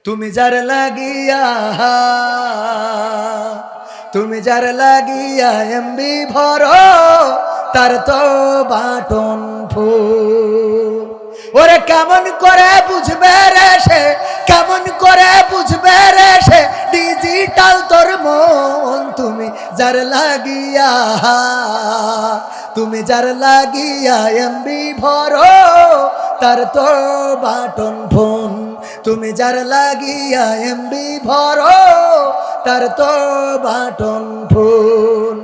তুমি যার লাগিয়া তুমি যার লাগিয়া এমবি ভরো তার তো বাটন ফুল। ওরে কেমন করে বুঝবে রে সে, কেমন করে বুঝবে রে সে ডিজিটাল তোর মন। তুমি যার লাগিয়া তুমি যার লাগিয়া এমবি ভরো তার তো বাটন ফোন। তুমি যার লাগিয়া এমবি ভরো তার তো বাটন ফোন।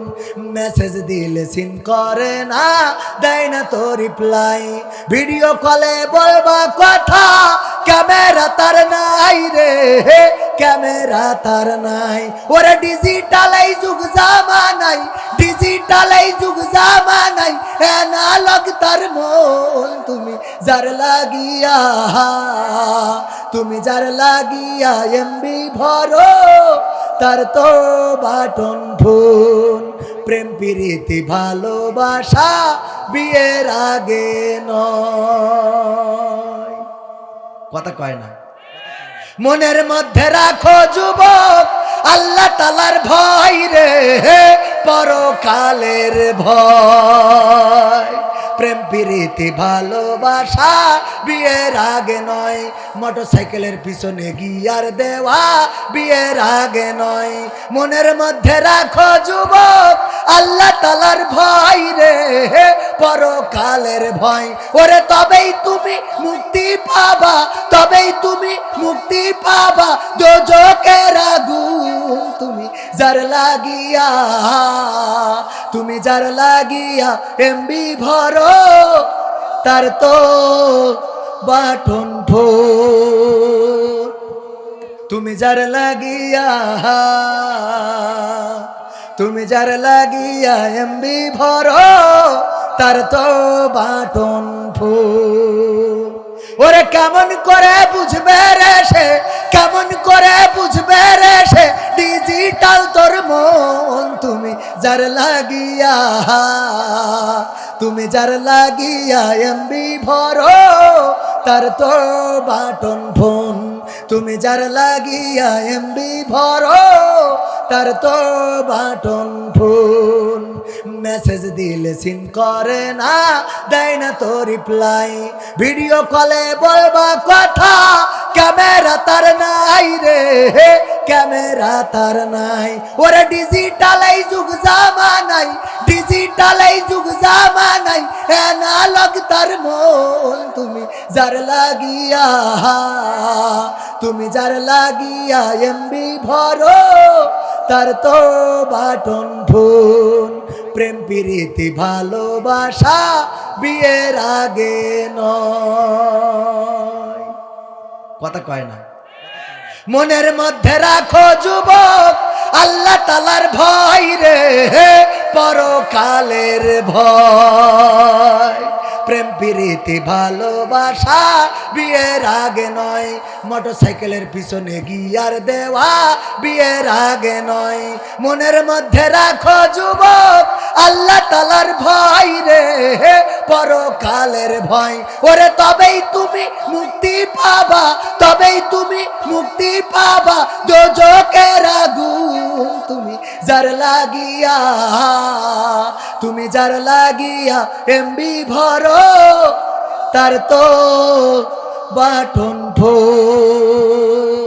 মেসেজ দিলে সিন করে না, দেয় না তো রিপ্লাই। ভিডিও কলে বলবা কথা, ক্যামেরা তার নাই রে, ক্যামেরা তার নাই। ওরে ডিজিটাল এই যুগ জামানাই, ডিজিটাল এই যুগ জামানাই অ্যানালগ তার মন। তুমি যার লাগিয়া তুমি যার লাগিয়া এমবি ভরো তার তো বাটন ফোন। প্রেম প্রীতি ভালোবাসা বিয়ের আগে নয়, কথা কয় না। মনের মধ্যে রাখো যুবক আল্লাহ তাআলার ভয় রে, পরকালের ভয়। প্রেম প্রীতি ভালোবাসা বিয়ের আগে নয়, মোটরসাইকেলের পিছনে গিয়ার দেওয়া বিয়ের আগে নয়। মনের মধ্যে রাখো যুবক আল্লাহ তাআলার ভয় রে, পরকালের ভয়। ওরে তবেই তুমি মুক্তি পাবা, তবেই তুমি মুক্তি পাবা দোজখের আগুন। তুমি যার লাগিয়া তুমি যার লাগিয়া এমবি ভরো তার তো বাটন ফোন। তুমি যার লাগিয়া তুমি যার লাগিয়া এমবি ভরো তার তো বাটন ফোন। ওরে কেমন করে বুঝবে রে সে, কেমন করে বুঝবে রে সে ডিজিটাল তোর মন। তুমি যার লাগিয়া তুমি যার লাগিয়া এমবি ভরো তার তো বাটন ফোন। তুমি যার লাগিয়া এমবি ভরো তার তো বাটন ফোন। মেসেজ দিলে সিন করে না, দেয় না তো রিপ্লাই। ভিডিও কলে বলবা কথা, ক্যামেরা তার নাই রে, ক্যামেরা তার নাই। ওরে ডিজিটাল এই যুগ জামানাই, ডিজিটাল এই যুগ জামানাই অ্যানালগ তার মন। তুমি যার লাগিয়া তুমি যার লাগিয়া এমবি ভরো তার তো বাটন ফোন। প্রেম প্রীতি ভালোবাসা বিয়ের আগে নয়, কথা কয় না। মনের মধ্যে রাখো যুবক আল্লাহ তাআলার ভয় রে, পরকালের ভয়। প্রেম প্রীতি ভালোবাসা বিয়ের আগে নয়, মোটরসাইকেলের পিছনে গিয়ার দেওয়া বিয়ের আগে নয়। মনের মধ্যে রাখো যুবক আল্লাহ তাআলার ভয় রে, পরকালের ভয়। ওরে তবেই তুমি মুক্তি পাবা, তবেই তুমি মুক্তি পাবা দোজখের আগুন। তুমি যার লাগিয়া তুমি যার লাগিয়া এমবি ভরো তার তো বাটন ফোন।